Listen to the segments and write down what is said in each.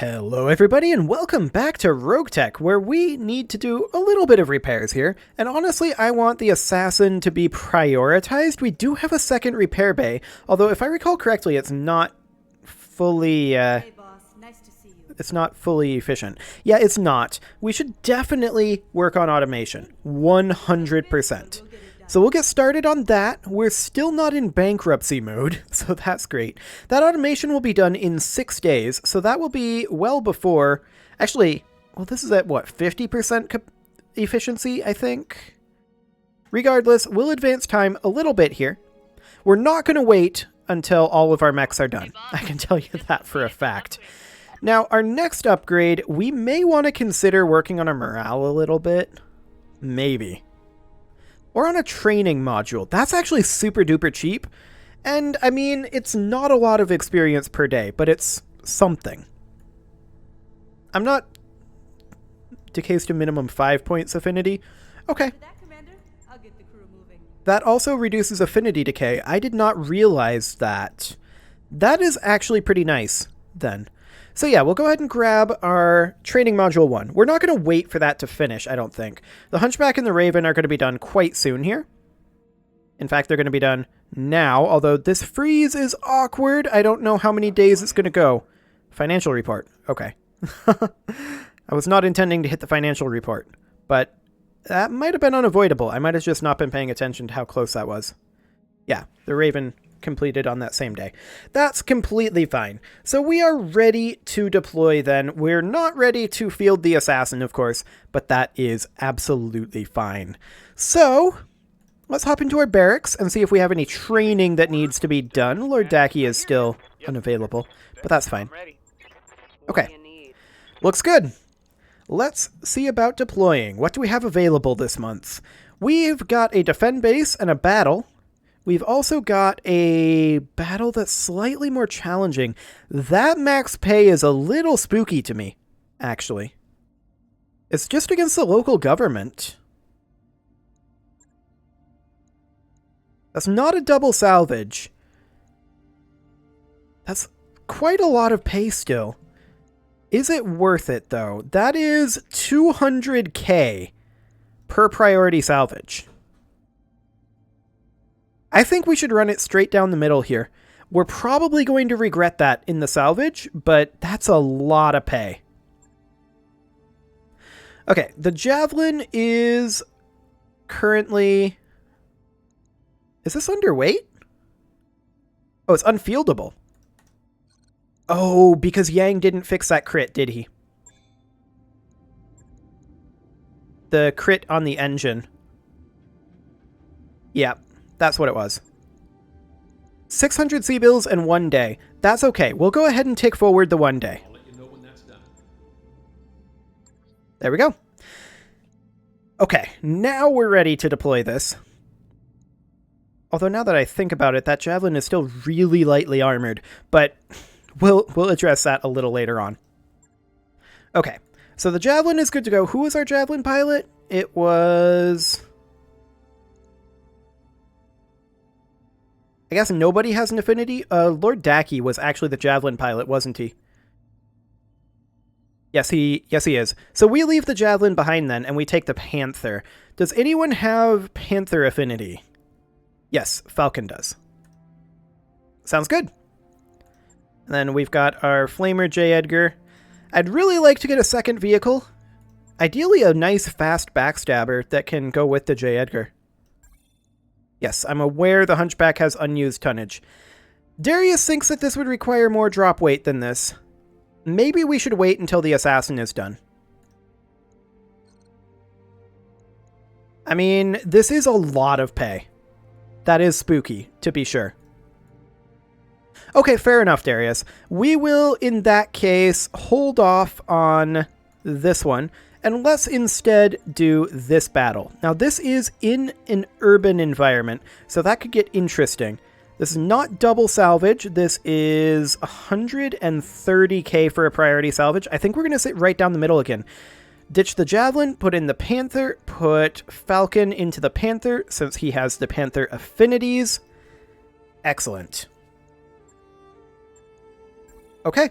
Hello everybody and welcome back to RogueTech, where we need to do a little bit of repairs here. And honestly, I want the assassin to be prioritized. We do have a second repair bay, although if I recall correctly, it's not fully Hey boss, nice to see you. it's not fully efficient. Yeah, it's not. We should definitely work on automation. 100%. So we'll get started on that. We're still not in bankruptcy mode, so that's great. That automation will be done in 6 days, so that will be well before... Actually, well, this is at, what, 50% efficiency, I think? Regardless, we'll advance time a little bit here. We're not going to wait until all of our mechs are done. I can tell you that for a fact. Now, our next upgrade, we may want to consider working on our morale a little bit. Maybe. Or on a training module. That's actually super duper cheap. And, I mean, it's not a lot of experience per day, but it's something. I'm not... Decays to minimum 5 points affinity. Okay. That, Commander? I'll get the crew moving. That also reduces affinity decay. I did not realize that. That is actually pretty nice, then. So yeah, we'll go ahead and grab our training module 1. We're not going to wait for that to finish, I don't think. The Hunchback and the Raven are going to be done quite soon here. In fact, they're going to be done now, although this freeze is awkward. I don't know how many days it's going to go. Financial report. Okay. I was not intending to hit the financial report, but that might have been unavoidable. I might have just not been paying attention to how close that was. Yeah, the Raven completed on that same day. That's completely fine. So we are ready to deploy then. We're not ready to field the assassin, of course, but that is absolutely fine. So let's hop into our barracks and see if we have any training that needs to be done. Lord Dacky is still unavailable, but that's fine. Okay, looks good. Let's see about deploying. What do we have available this month? We've got a defend base and a battle. We've also got a battle that's slightly more challenging. That max pay is a little spooky to me, actually. It's just against the local government. That's not a double salvage. That's quite a lot of pay still. Is it worth it, though? That is 200k per priority salvage. I think we should run it straight down the middle here. We're probably going to regret that in the salvage, but that's a lot of pay. Okay, the Javelin is currently... Is this underweight? Oh, it's unfieldable. Oh, because Yang didn't fix that crit, did he? The crit on the engine. Yeah. That's what it was. 600 C-bills in 1 day. That's okay. We'll go ahead and take forward the 1 day. I'll let you know when that's done. There we go. Okay, now we're ready to deploy this. Although now that I think about it, that Javelin is still really lightly armored, but we'll address that a little later on. Okay, so the Javelin is good to go. Who was our Javelin pilot? It was... I guess nobody has an affinity. Lord Dacky was actually the Javelin pilot, wasn't he? Yes, he is. So we leave the Javelin behind then, and we take the Panther. Does anyone have Panther affinity? Yes, Falcon does. Sounds good. And then we've got our Flamer J. Edgar. I'd really like to get a second vehicle. Ideally a nice fast backstabber that can go with the J. Edgar. Yes, I'm aware the Hunchback has unused tonnage. Darius thinks that this would require more drop weight than this. Maybe we should wait until the assassin is done. I mean, this is a lot of pay. That is spooky, to be sure. Okay, fair enough, Darius. We will, in that case, hold off on this one. And let's instead do this battle. Now, this is in an urban environment, so that could get interesting. This is not double salvage. This is 130k for a priority salvage. I think we're going to sit right down the middle again. Ditch the Javelin, put in the Panther, put Falcon into the Panther, since he has the Panther affinities. Excellent. Okay.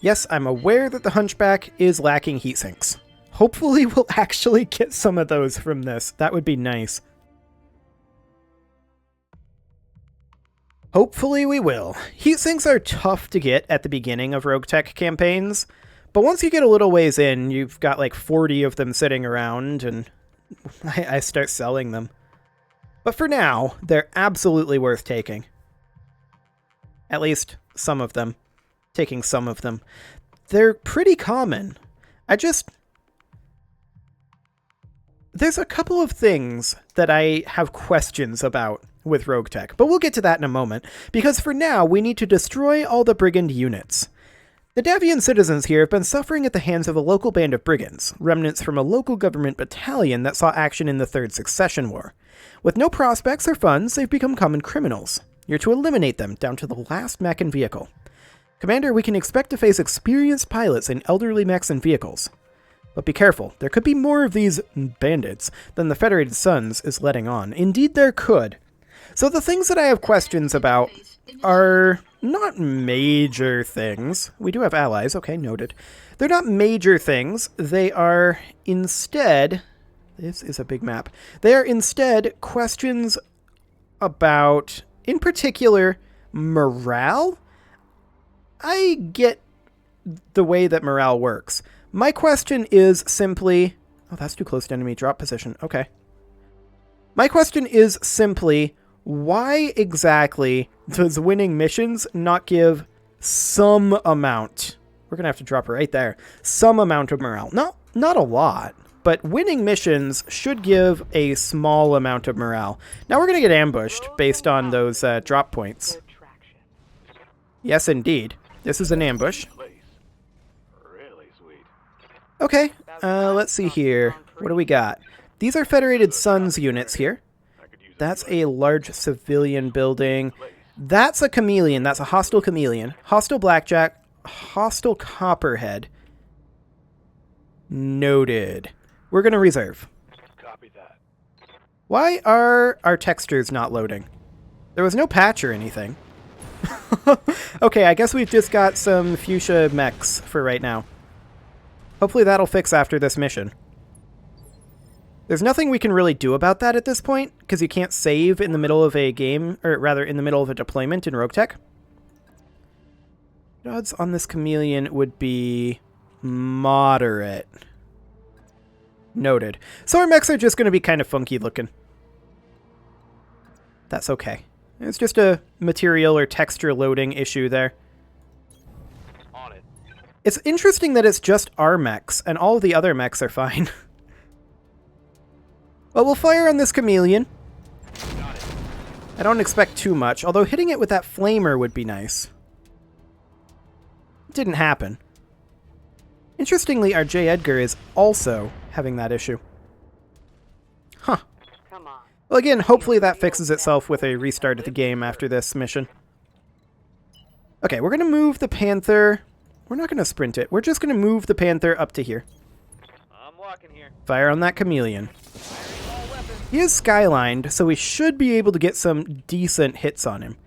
Yes, I'm aware that the Hunchback is lacking heat sinks. Hopefully we'll actually get some of those from this. That would be nice. Hopefully we will. Heat sinks are tough to get at the beginning of RogueTech campaigns, but once you get a little ways in, you've got like 40 of them sitting around, and I start selling them. But for now, they're absolutely worth taking. At least some of them. Taking some of them. They're pretty common. There's a couple of things that I have questions about with RogueTech, but we'll get to that in a moment, because for now, we need to destroy all the brigand units. The Davian citizens here have been suffering at the hands of a local band of brigands, remnants from a local government battalion that saw action in the Third Succession War. With no prospects or funds, they've become common criminals. You're to eliminate them down to the last mech and vehicle. Commander, we can expect to face experienced pilots in elderly mechs and vehicles. But be careful, there could be more of these bandits than the Federated Suns is letting on. Indeed, there could. So the things that I have questions about are not major things. We do have allies, okay, noted. They're not major things. They are instead... This is a big map. They are instead questions about, in particular, morale? I get the way that morale works. My question is simply... Oh, that's too close to enemy drop position. Okay. My question is simply, why exactly does winning missions not give some amount? We're going to have to drop it right there. Some amount of morale. Not a lot, but winning missions should give a small amount of morale. Now we're going to get ambushed based on those drop points. Yes, indeed. This is an ambush. Okay, let's see here. What do we got? These are Federated Suns units here. That's a large civilian building. That's a chameleon. That's a hostile chameleon. Hostile blackjack. Hostile copperhead. Noted. We're going to reserve. Copy that. Why are our textures not loading? There was no patch or anything. Okay, I guess we've just got some fuchsia mechs for right now. Hopefully that'll fix after this mission. There's nothing we can really do about that at this point, because you can't save in the middle of a game, or rather in the middle of a deployment in RogueTech. Odds on this chameleon would be moderate. Noted. So our mechs are just going to be kind of funky looking. That's okay. It's just a material or texture loading issue there. On it. It's interesting that it's just our mechs, and all of the other mechs are fine. Well, we'll fire on this chameleon. Got it. I don't expect too much, although hitting it with that flamer would be nice. It didn't happen. Interestingly, our J. Edgar is also having that issue. Huh. Come on. Well, again, hopefully that fixes itself with a restart of the game after this mission. Okay, we're going to move the Panther. We're not going to sprint it. We're just going to move the Panther up to here. I'm walking here. Fire on that chameleon. He is skylined, so we should be able to get some decent hits on him.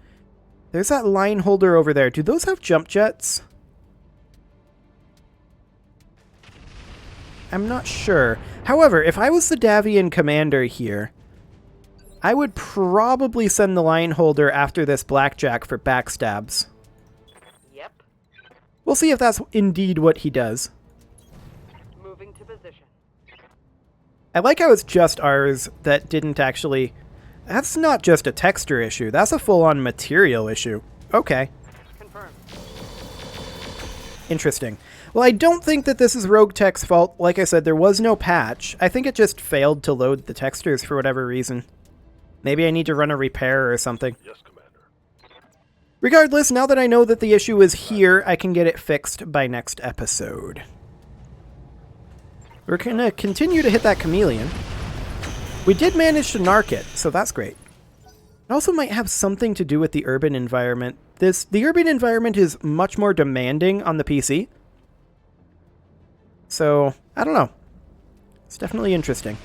There's that line holder over there. Do those have jump jets? I'm not sure. However, if I was the Davian commander here, I would probably send the line holder after this blackjack for backstabs. Yep. We'll see if that's indeed what he does. Moving to position. I like how it's just ours that didn't actually... That's not just a texture issue. That's a full-on material issue. Okay. Confirmed. Interesting. Well, I don't think that this is RogueTech's fault. Like I said, there was no patch. I think it just failed to load the textures for whatever reason. Maybe I need to run a repair or something. Yes, Commander. Regardless, now that I know that the issue is here, I can get it fixed by next episode. We're going to continue to hit that chameleon. We did manage to narc it, so that's great. It also might have something to do with the urban environment. The urban environment is much more demanding on the PC. So, I don't know. It's definitely interesting.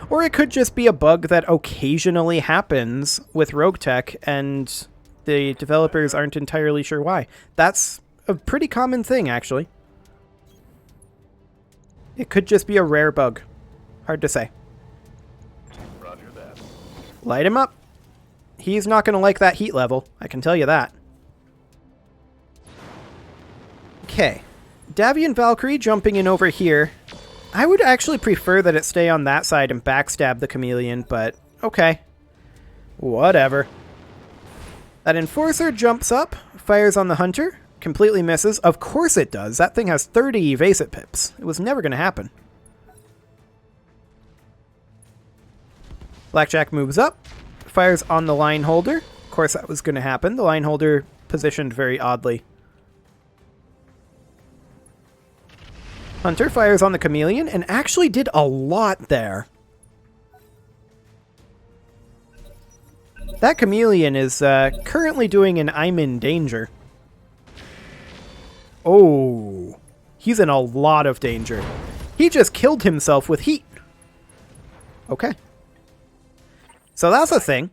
Or it could just be a bug that occasionally happens with RogueTech, and the developers aren't entirely sure why. That's a pretty common thing, actually. It could just be a rare bug. Hard to say. Roger that. Light him up. He's not going to like that heat level, I can tell you that. Okay. Davian Valkyrie jumping in over here. I would actually prefer that it stay on that side and backstab the chameleon, but okay. Whatever. That Enforcer jumps up, fires on the Hunter, completely misses. Of course it does. That thing has 30 evasive pips. It was never going to happen. Blackjack moves up, fires on the line holder. Of course that was going to happen. The line holder positioned very oddly. Hunter fires on the chameleon and actually did a lot there. That chameleon is currently doing an I'm in danger. Oh, he's in a lot of danger. He just killed himself with heat. Okay. So that's a thing.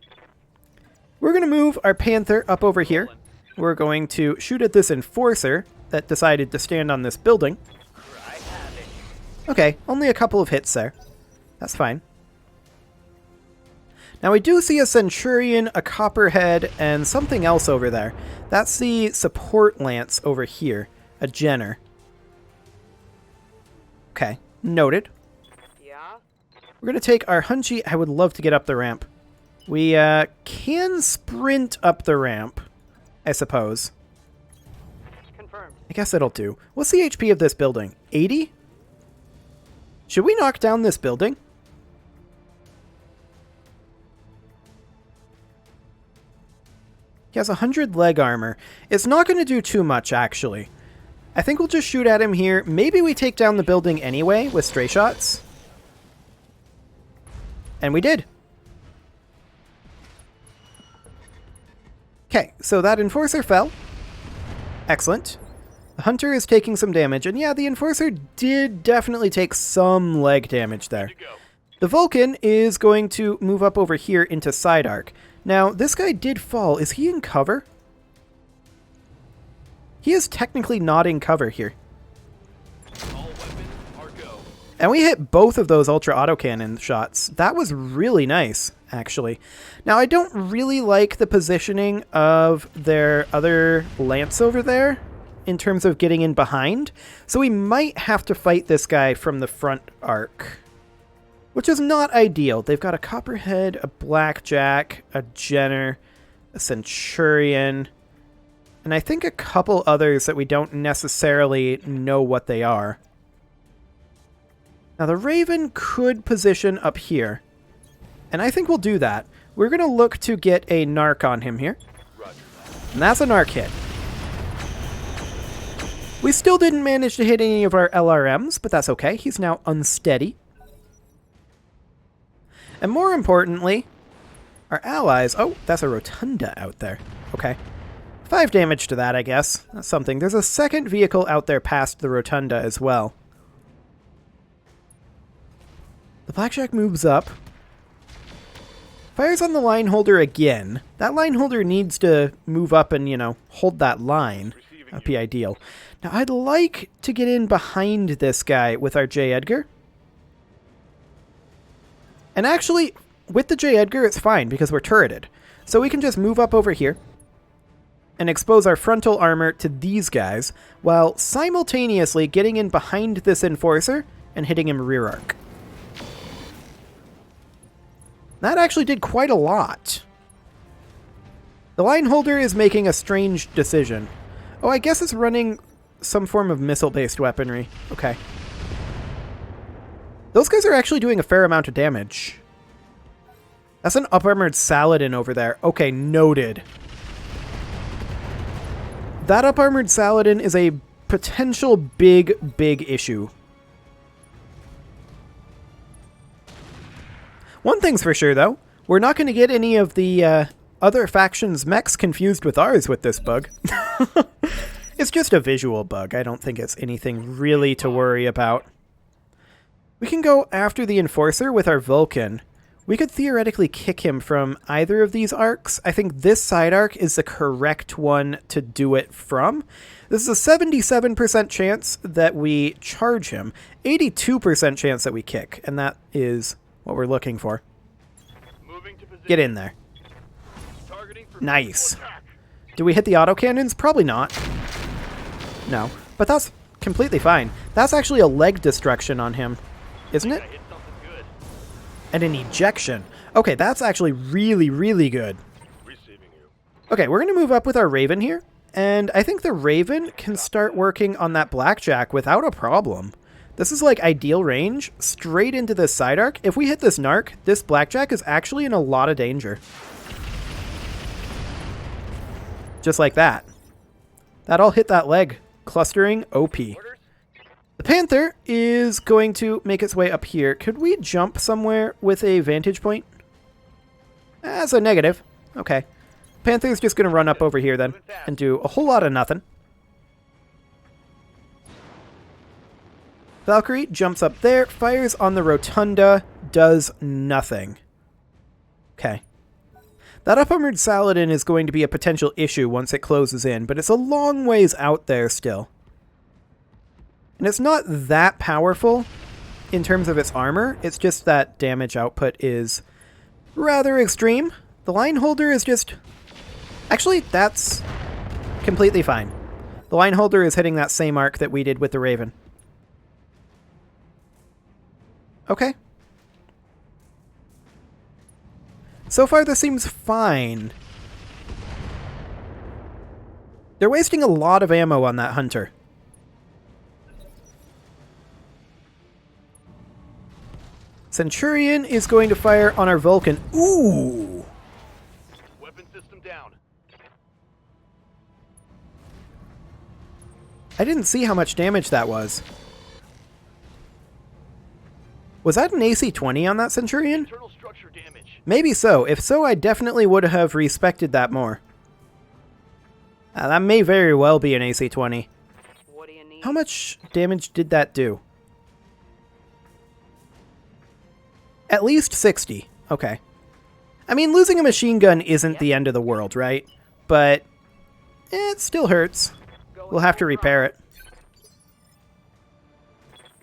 We're going to move our Panther up over here. We're going to shoot at this Enforcer that decided to stand on this building. Okay, only a couple of hits there. That's fine. Now we do see a Centurion, a Copperhead, and something else over there. That's the support lance over here. A Jenner. Okay, noted. Yeah? We're going to take our Hunchy. I would love to get up the ramp. We can sprint up the ramp, I suppose. Confirmed. I guess it'll do. What's the HP of this building? 80? Should we knock down this building? He has 100 leg armor. It's not going to do too much, actually. I think we'll just shoot at him here. Maybe we take down the building anyway with stray shots. And we did. Okay, so that Enforcer fell. Excellent. The Hunter is taking some damage, and yeah, the Enforcer did definitely take some leg damage there. The Vulcan is going to move up over here into side arc. Now, this guy did fall. Is he in cover? He is technically not in cover here. All weapons are go. And we hit both of those ultra autocannon shots. That was really nice, actually. Now, I don't really like the positioning of their other lance over there in terms of getting in behind. So we might have to fight this guy from the front arc, which is not ideal. They've got a Copperhead, a Blackjack, a Jenner, a Centurion, and I think a couple others that we don't necessarily know what they are. Now the Raven could position up here, and I think we'll do that. We're going to look to get a Narc on him here, and that's a Narc hit. We still didn't manage to hit any of our LRMs, but that's okay. He's now unsteady. And more importantly, our allies... Oh, that's a Rotunda out there. Okay. 5 damage to that, I guess. That's something. There's a second vehicle out there past the Rotunda as well. The Blackjack moves up. Fires on the line holder again. That line holder needs to move up and, you know, hold that line. That'd be ideal. Now, I'd like to get in behind this guy with our J. Edgar. And actually, with the J. Edgar, it's fine because we're turreted. So we can just move up over here and expose our frontal armor to these guys while simultaneously getting in behind this Enforcer and hitting him rear arc. That actually did quite a lot. The line holder is making a strange decision. Oh, I guess it's running some form of missile-based weaponry. Okay. Those guys are actually doing a fair amount of damage. That's an up-armored Saladin over there. Okay, noted. That up-armored Saladin is a potential big issue. One thing's for sure, though. We're not going to get any of the other factions' mechs confused with ours with this bug. It's just a visual bug. I don't think it's anything really to worry about. We can go after the Enforcer with our Vulcan. We could theoretically kick him from either of these arcs. I think this side arc is the correct one to do it from. This is a 77% chance that we charge him, 82% chance that we kick, and that is what we're looking for. Moving to position. Get in there. Targeting for Nice. attack. Do we hit the autocannons? Probably not. No, but that's completely fine. That's actually a leg destruction on him, isn't it? I hit something good. And an ejection. Okay, that's actually really, really good. Receiving you. Okay, we're going to move up with our Raven here. And I think the Raven can start working on that Blackjack without a problem. This is like ideal range, straight into this side arc. If we hit this Narc, this Blackjack is actually in a lot of danger. Just like that. That all hit that leg. Clustering OP. Orders? The Panther is going to make its way up here. Could we jump somewhere with a vantage point? That's a negative. Okay. Panther's just going to run up over here then and do a whole lot of nothing. Valkyrie jumps up there, fires on the Rotunda, does nothing. Okay. That up-armored Saladin is going to be a potential issue once it closes in, but it's a long ways out there still. And it's not that powerful in terms of its armor, it's just that damage output is rather extreme. The line holder is just... Actually, that's completely fine. The line holder is hitting that same arc that we did with the Raven. Okay. So far, this seems fine. They're wasting a lot of ammo on that Hunter. Centurion is going to fire on our Vulcan. Ooh! Weapon system down. I didn't see how much damage that was. Was that an AC-20 on that Centurion? Internal structure damage. Maybe so. If so, I definitely would have respected that more. That may very well be an AC-20. What do you need? How much damage did that do? At least 60. Okay. I mean, losing a machine gun isn't the end of the world, right? But it still hurts. We'll have to repair it.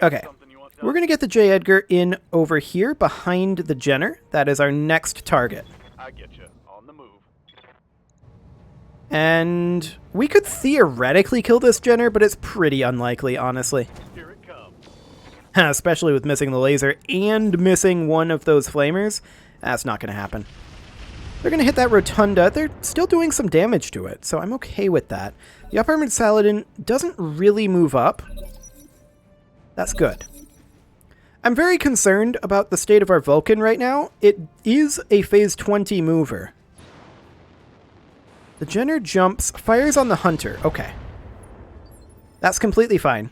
Okay. Something you want done? We're going to get the J. Edgar in over here behind the Jenner. That is our next target. I get you. On the move. And we could theoretically kill this Jenner, but it's pretty unlikely, honestly. Here it comes. Especially with missing the laser and missing one of those flamers. That's not going to happen. They're going to hit that Rotunda. They're still doing some damage to it, so I'm okay with that. The up-armored Saladin doesn't really move up. That's good. I'm very concerned about the state of our Vulcan right now. It is a phase 20 mover. The Jenner jumps, fires on the Hunter. Okay. That's completely fine.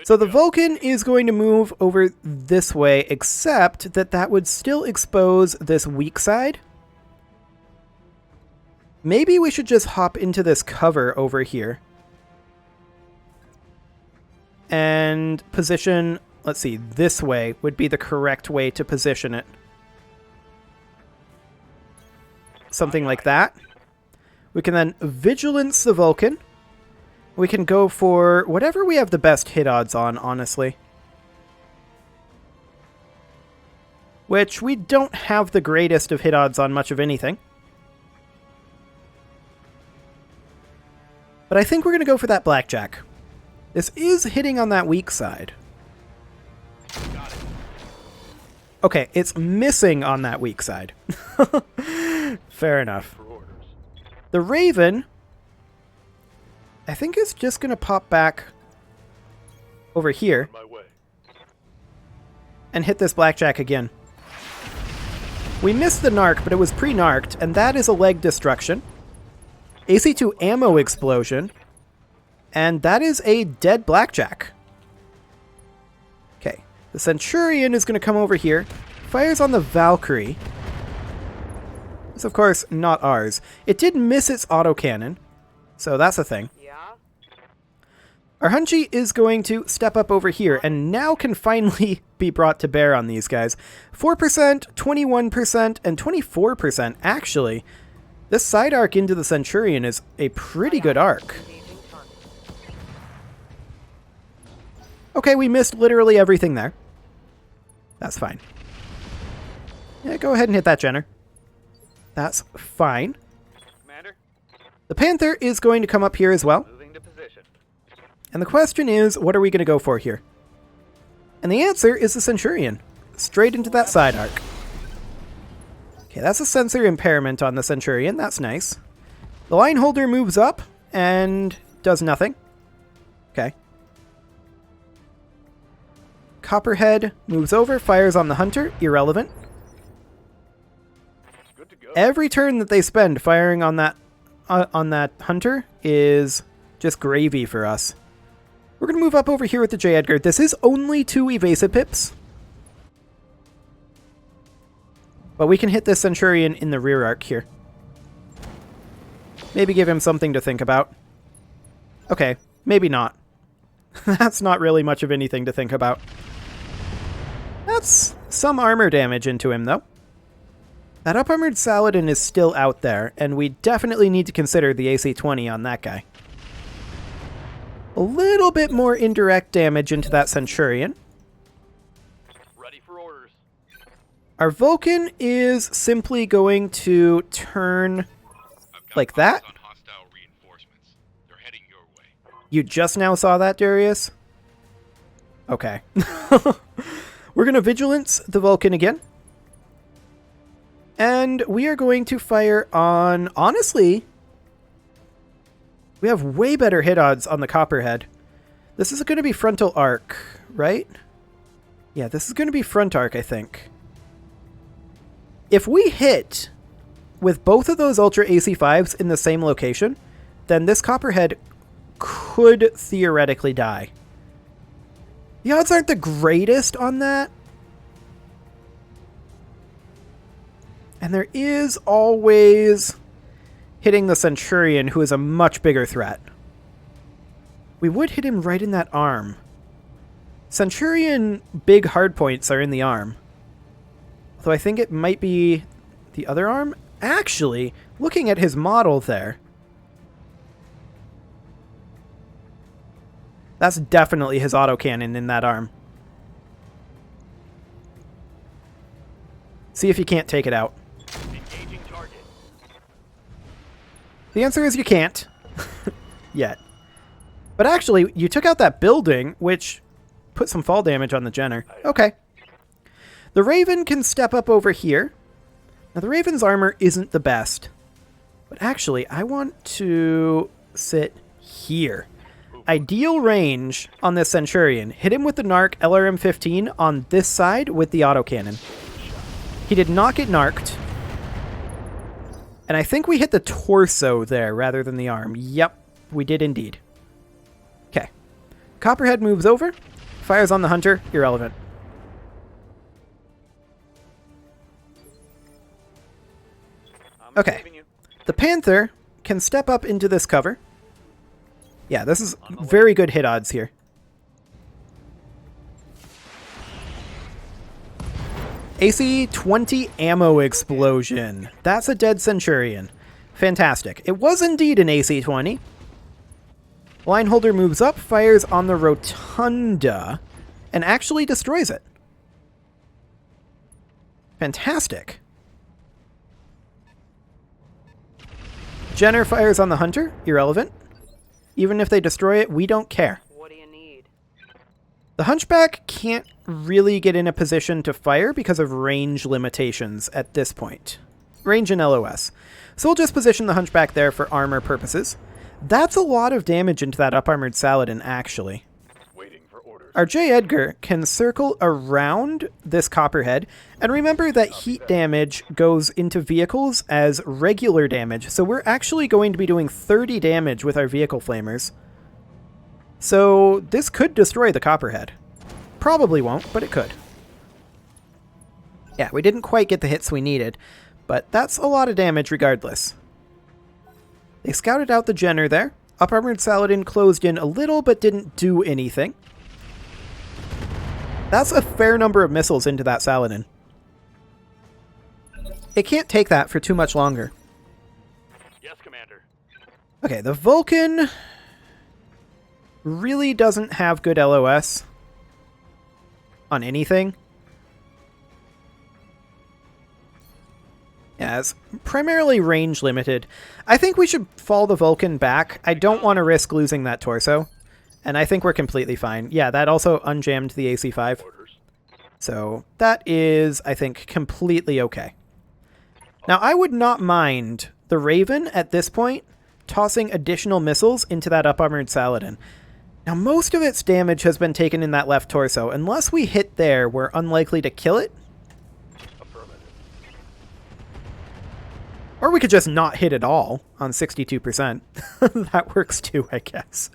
So the Vulcan is going to move over this way, except that that would still expose this weak side. Maybe we should just hop into this cover over here. And position, let's see, this way would be the correct way to position it. Something like that. We can then vigilance the Vulcan. We can go for whatever we have the best hit odds on, honestly. Which we don't have the greatest of hit odds on much of anything. But I think we're going to go for that Blackjack. This is hitting on that weak side. Got it. Okay, it's missing on that weak side. Fair enough. For orders. The Raven, I think, is just going to pop back over here On my way. and hit this Blackjack again. We missed the Narc, but it was pre-narked, and that is a leg destruction. AC2 ammo explosion. And that is a dead Blackjack. Okay. The Centurion is going to come over here. Fires on the Valkyrie. It's, of course, not ours. It did miss its autocannon. So that's a thing. Yeah? Our Hunchy is going to step up over here and now can finally be brought to bear on these guys. 4%, 21%, and 24%. Actually, this side arc into the Centurion is a pretty good arc. Okay, we missed literally everything there. That's fine. Yeah, go ahead and hit that Jenner. That's fine. Commander, The Panther is going to come up here as well. moving to position. And the question is, what are we going to go for here? And the answer is the Centurion. Straight into that side arc. Okay, that's a sensor impairment on the Centurion. That's nice. The line holder moves up and does nothing. Okay. Copperhead moves over, fires on the Hunter. Irrelevant. Good to go. Every turn that they spend firing on that Hunter is just gravy for us. We're going to move up over here with the J. Edgar. This is only 2 evasive pips. But we can hit this Centurion in the rear arc here. Maybe give him something to think about. Okay, maybe not. That's not really much of anything to think about. That's some armor damage into him, though. That up-armored Saladin is still out there, and we definitely need to consider the AC-20 on that guy. A little bit more indirect damage into that Centurion. Ready for orders. Our Vulcan is simply going to turn like that. On hostile reinforcements. They're heading your way. You just now saw that, Darius? Okay. We're going to Vigilance the Vulcan again. And we are going to fire on, honestly, we have way better hit odds on the Copperhead. This is going to be frontal arc, right? Yeah, this is going to be front arc, I think. If we hit with both of those Ultra AC-5s in the same location, then this Copperhead could theoretically die. The odds aren't the greatest on that. And there is always hitting the Centurion, who is a much bigger threat. We would hit him right in that arm. Centurion big hardpoints are in the arm. Though I think it might be the other arm. Actually, looking at his model there, that's definitely his autocannon in that arm. See if you can't take it out. Engaging target. The answer is you can't. Yet. But actually, you took out that building, which put some fall damage on the Jenner. Okay. The Raven can step up over here. Now, the Raven's armor isn't the best. But actually, I want to sit here. Ideal range on this Centurion. Hit him with the Narc LRM-15 on this side with the autocannon. He did not get narked. And I think we hit the torso there rather than the arm. Yep, we did indeed. Okay. Copperhead moves over. Fires on the Hunter. Irrelevant. I'm Okay. saving you. The Panther can step up into this cover. Yeah, this is very good hit odds here. AC-20 ammo explosion. That's a dead Centurion. Fantastic. It was indeed an AC-20. Line holder moves up, fires on the Rotunda, and actually destroys it. Fantastic. Jenner fires on the Hunter. Irrelevant. Even if they destroy it, we don't care. What do you need? The Hunchback can't really get in a position to fire because of range limitations at this point. Range and LOS. So we'll just position the Hunchback there for armor purposes. That's a lot of damage into that up-armored Saladin, actually. Waiting for orders. Our J. Edgar can circle around this Copperhead, and remember that heat damage goes into vehicles as regular damage, so we're actually going to be doing 30 damage with our vehicle flamers. So this could destroy the Copperhead. Probably won't, but it could. Yeah, we didn't quite get the hits we needed, but that's a lot of damage regardless. They scouted out the Jenner there. Up-armored Saladin closed in a little, but didn't do anything. That's a fair number of missiles into that Saladin. It can't take that for too much longer. Yes, Commander. Okay, the Vulcan really doesn't have good LOS on anything. Yeah, it's primarily range limited. I think we should fall the Vulcan back. I don't want to risk losing that torso. And I think we're completely fine. Yeah, that also unjammed the AC-5. Orders. So that is, I think, completely okay. Now, I would not mind the Raven at this point tossing additional missiles into that up-armored Saladin. Now, most of its damage has been taken in that left torso. Unless we hit there, we're unlikely to kill it. Affirmative. Or we could just not hit at all on 62%. That works too, I guess.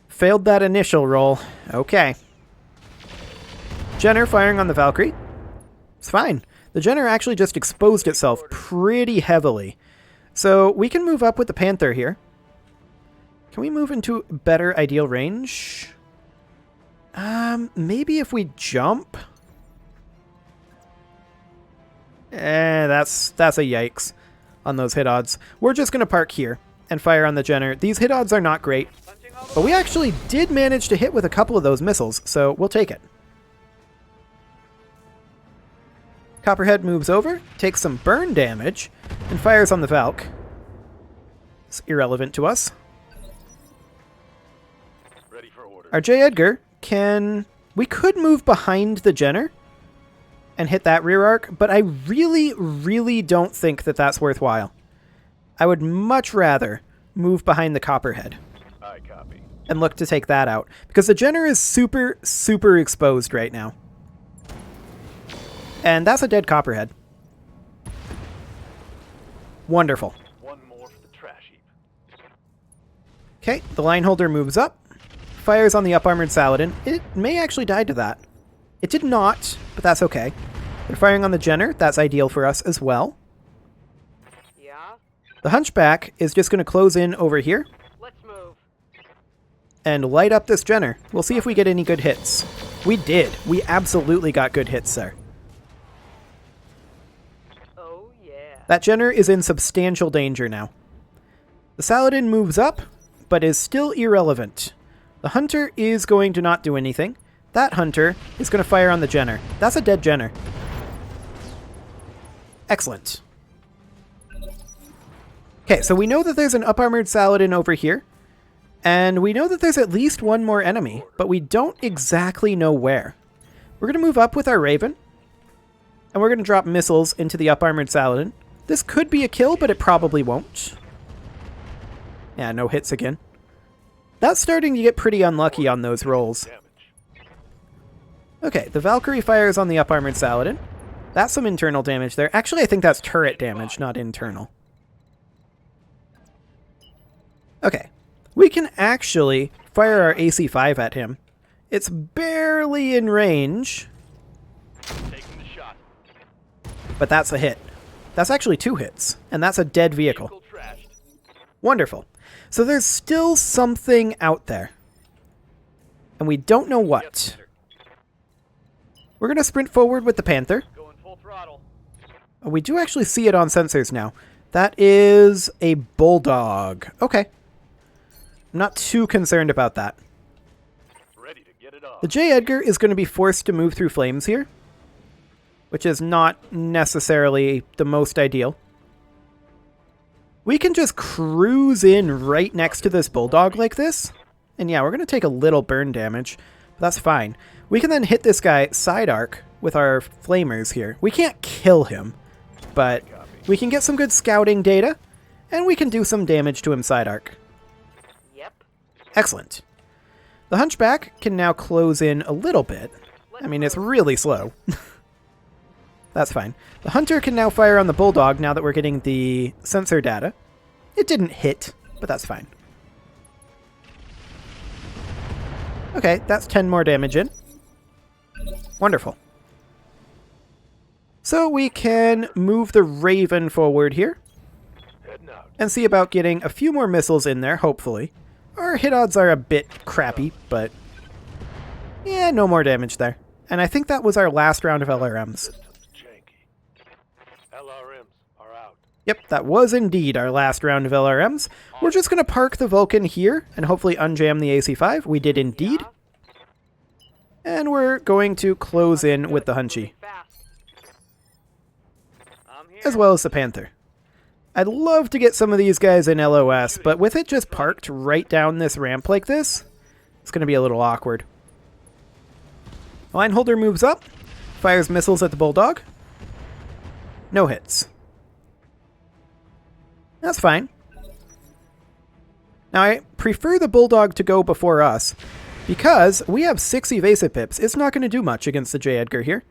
Failed that initial roll. Okay. Jenner firing on the Valkyrie. It's fine. The Jenner actually just exposed itself pretty heavily. So we can move up with the Panther here. Can we move into better ideal range? Maybe if we jump? That's a yikes on those hit odds. We're just going to park here and fire on the Jenner. These hit odds are not great, but we actually did manage to hit with a couple of those missiles, so we'll take it. Copperhead moves over, takes some burn damage, and fires on the Valk. It's irrelevant to us. Ready for orders. Our J. Edgar can... We could move behind the Jenner and hit that rear arc, but I really, really don't think that that's worthwhile. I would much rather move behind the Copperhead I copy. and look to take that out, because the Jenner is super, super exposed right now. And that's a dead Copperhead. Wonderful. One more for the trash heap. Okay, the line holder moves up, fires on the up-armored Saladin. It may actually die to that. It did not, but that's okay. They're firing on the Jenner. That's ideal for us as well. Yeah? The Hunchback is just going to close in over here Let's move. and light up this Jenner. We'll see if we get any good hits. We did. We absolutely got good hits there. Oh, yeah. That Jenner is in substantial danger now. The Saladin moves up, but is still irrelevant. The Hunter is going to not do anything. That Hunter is going to fire on the Jenner. That's a dead Jenner. Excellent. Okay, so we know that there's an up-armored Saladin over here. And we know that there's at least one more enemy, but we don't exactly know where. We're going to move up with our Raven. And we're going to drop missiles into the up-armored Saladin. This could be a kill, but it probably won't. Yeah, no hits again. That's starting to get pretty unlucky on those rolls. Damage. Okay, the Valkyrie fires on the up-armored Saladin. That's some internal damage there. Actually, I think that's turret damage, not internal. Okay. We can actually fire our AC-5 at him. It's barely in range, Taking the shot. but that's a hit. That's actually 2 hits, and that's a dead vehicle. Vehicle trashed. Wonderful. So there's still something out there. And we don't know Yes, what. Commander. We're going to sprint forward with the Panther. Going full throttle. We do actually see it on sensors now. That is a Bulldog. Okay. I'm not too concerned about that. Ready to get it on. The J. Edgar is going to be forced to move through flames here, which is not necessarily the most ideal. We can just cruise in right next to this Bulldog like this. And yeah, we're going to take a little burn damage, but that's fine. We can then hit this guy side arc with our flamers here. We can't kill him, but we can get some good scouting data, and we can do some damage to him side arc. Yep. Excellent. The Hunchback can now close in a little bit. I mean, it's really slow. That's fine. The Hunter can now fire on the Bulldog now that we're getting the sensor data. It didn't hit, but that's fine. Okay, that's 10 more damage in. Wonderful. So we can move the Raven forward here Heading out. and see about getting a few more missiles in there, hopefully. Our hit odds are a bit crappy, but Yeah, no more damage there. And I think that was our last round of LRMs. Systems janky. LRMs are out. Yep, that was indeed our last round of LRMs. We're just going to park the Vulcan here and hopefully unjam the AC-5. We did indeed. Yeah. And we're going to close in with the Hunchy, Fast. I'm here. as well as the Panther. I'd love to get some of these guys in LOS, but with it just parked right down this ramp like this, it's going to be a little awkward. Lineholder moves up, fires missiles at the Bulldog. No hits. That's fine. Now, I prefer the Bulldog to go before us, because we have 6 evasive pips. It's not going to do much against the J. Edgar here.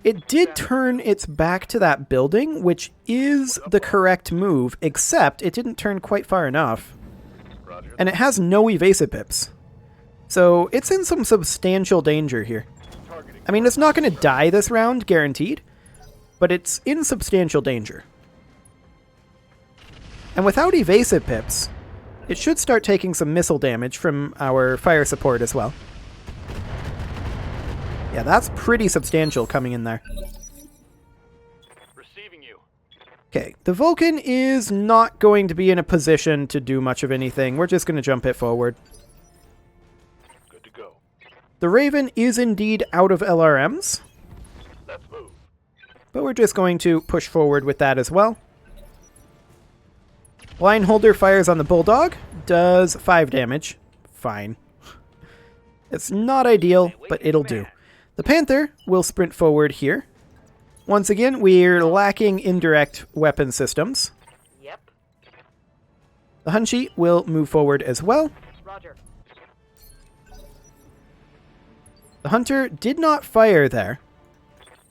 It did turn its back to that building, which is the correct move, except it didn't turn quite far enough. Roger. And it has no evasive pips. So it's in some substantial danger here. Targeting. I mean, it's not going to die this round, guaranteed, but it's in substantial danger. And without evasive pips, it should start taking some missile damage from our fire support as well. Yeah, that's pretty substantial coming in there. Receiving you. Okay, the Vulcan is not going to be in a position to do much of anything. We're just going to jump it forward. Good to go. The Raven is indeed out of LRMs, Let's move. but we're just going to push forward with that as well. Lineholder fires on the Bulldog, does 5 damage. Fine. It's not ideal, but it'll do. The Panther will sprint forward here. Once again, we're lacking indirect weapon systems. Yep. The Hunchy will move forward as well. Roger. The Hunter did not fire there,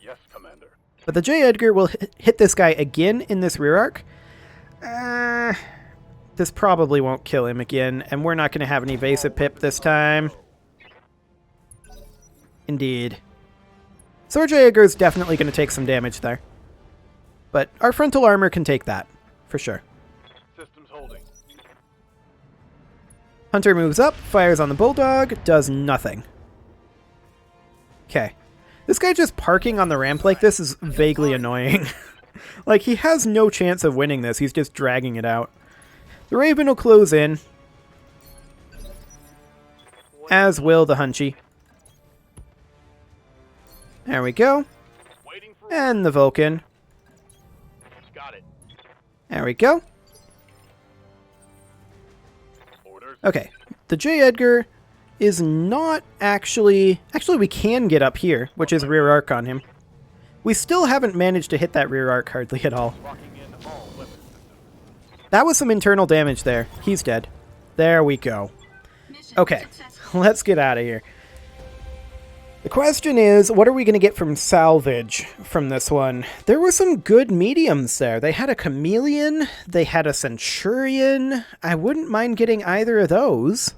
Yes, Commander. but the J. Edgar will hit this guy again in this rear arc. This probably won't kill him again, and we're not going to have an evasive pip this time. Indeed. So our J. Edgar is definitely going to take some damage there. But our frontal armor can take that, for sure. Systems holding. Hunter moves up, fires on the Bulldog, does nothing. Okay. This guy just parking on the ramp like this is vaguely annoying. Like, he has no chance of winning this, he's just dragging it out. The Raven will close in, as will the Hunchy. There we go. Waiting for And the Vulcan. Got it. There we go. Orders. Okay. The J. Edgar is not actually... Actually, we can get up here, which is rear arc on him. We still haven't managed to hit that rear arc hardly at all. Locking in all weapon systems. That was some internal damage there. He's dead. There we go. Okay. Let's get out of here. The question is, what are we going to get from Salvage from this one? There were some good mediums there. They had a Chameleon, they had a Centurion. I wouldn't mind getting either of those.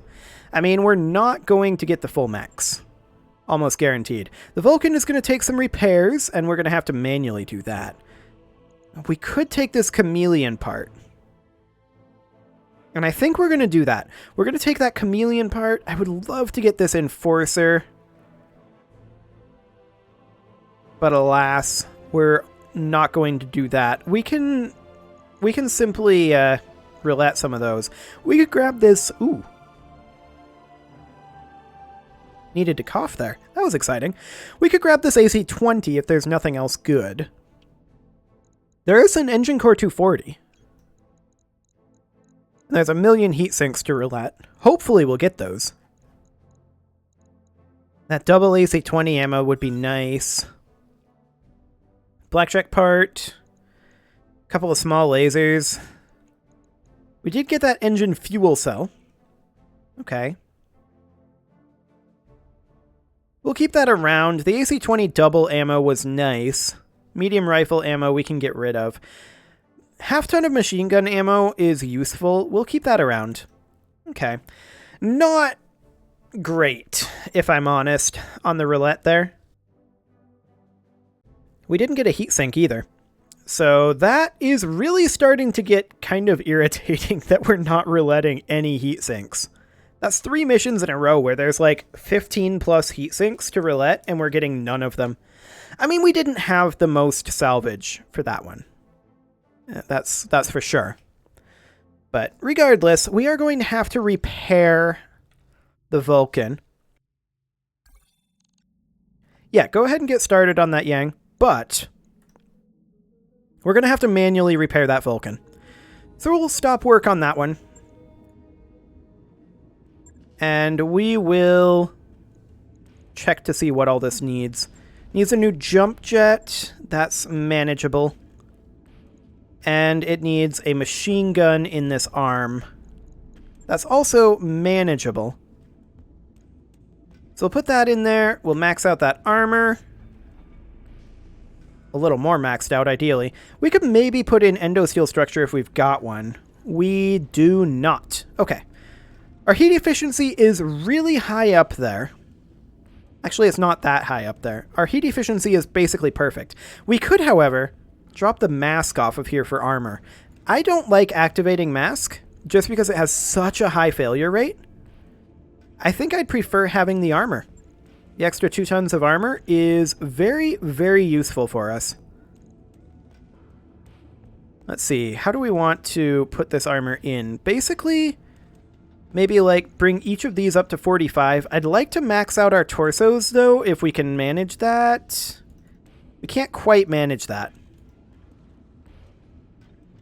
I mean, we're not going to get the full max. Almost guaranteed. The Vulcan is going to take some repairs, and we're going to have to manually do that. We could take this Chameleon part. And I think we're going to do that. We're going to take that Chameleon part. I would love to get this Enforcer. But alas, we're not going to do that. We can simply roulette some of those. We could grab this. Ooh. Needed to cough there. That was exciting. We could grab this AC-20 if there's nothing else good. There is an Engine Core 240. There's a million heat sinks to roulette. Hopefully we'll get those. That double AC-20 ammo would be nice. Blackjack part. A couple of small lasers. We did get that engine fuel cell. Okay. We'll keep that around. The AC-20 double ammo was nice. Medium rifle ammo we can get rid of. Half ton of machine gun ammo is useful. We'll keep that around. Okay. Not great, if I'm honest, on the roulette there. We didn't get a heatsink either. So that is really starting to get kind of irritating that we're not rouletting any heatsinks. That's 3 missions in a row where there's like 15 plus heat sinks to roulette and we're getting none of them. I mean, we didn't have the most salvage for that one. That's for sure. But regardless, we are going to have to repair the Vulcan. Yeah, go ahead and get started on that, Yang. But we're going to have to manually repair that Vulcan. So we'll stop work on that one. And we will check to see what all this needs. Needs a new jump jet. That's manageable. And it needs a machine gun in this arm. That's also manageable. So we'll put that in there. We'll max out that armor. A little more maxed out, ideally. We could maybe put in endosteel structure if we've got one. We do not. Okay. Our heat efficiency is really high up there. Actually, it's not that high up there. Our heat efficiency is basically perfect. We could, however, drop the mask off of here for armor. I don't like activating mask just because it has such a high failure rate. I think I'd prefer having the armor. The extra 2 tons of armor is very, very useful for us. Let's see. How do we want to put this armor in? Basically, maybe like bring each of these up to 45. I'd like to max out our torsos though, if we can manage that. We can't quite manage that.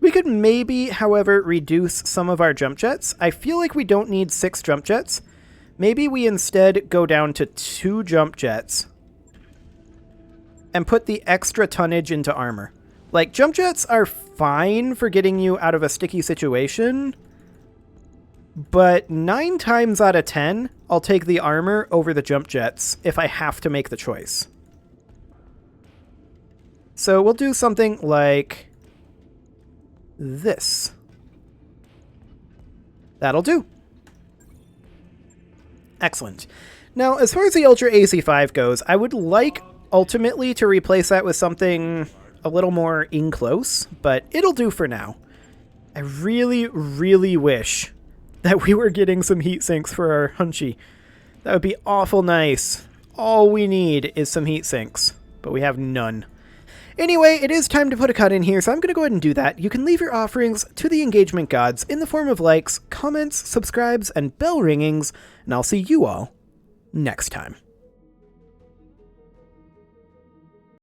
We could maybe, however, reduce some of our jump jets. I feel like we don't need 6 jump jets. Maybe we instead go down to 2 jump jets and put the extra tonnage into armor. Like, jump jets are fine for getting you out of a sticky situation, but 9 times out of 10, I'll take the armor over the jump jets if I have to make the choice. So we'll do something like this. That'll do. Excellent. Now, as far as the Ultra AC5 goes, I would like ultimately to replace that with something a little more in-close, but it'll do for now. I really, really wish that we were getting some heat sinks for our Hunchy. That would be awful nice. All we need is some heat sinks, but we have none. Anyway, it is time to put a cut in here, so I'm going to go ahead and do that. You can leave your offerings to the engagement gods in the form of likes, comments, subscribes, and bell ringings, and I'll see you all next time.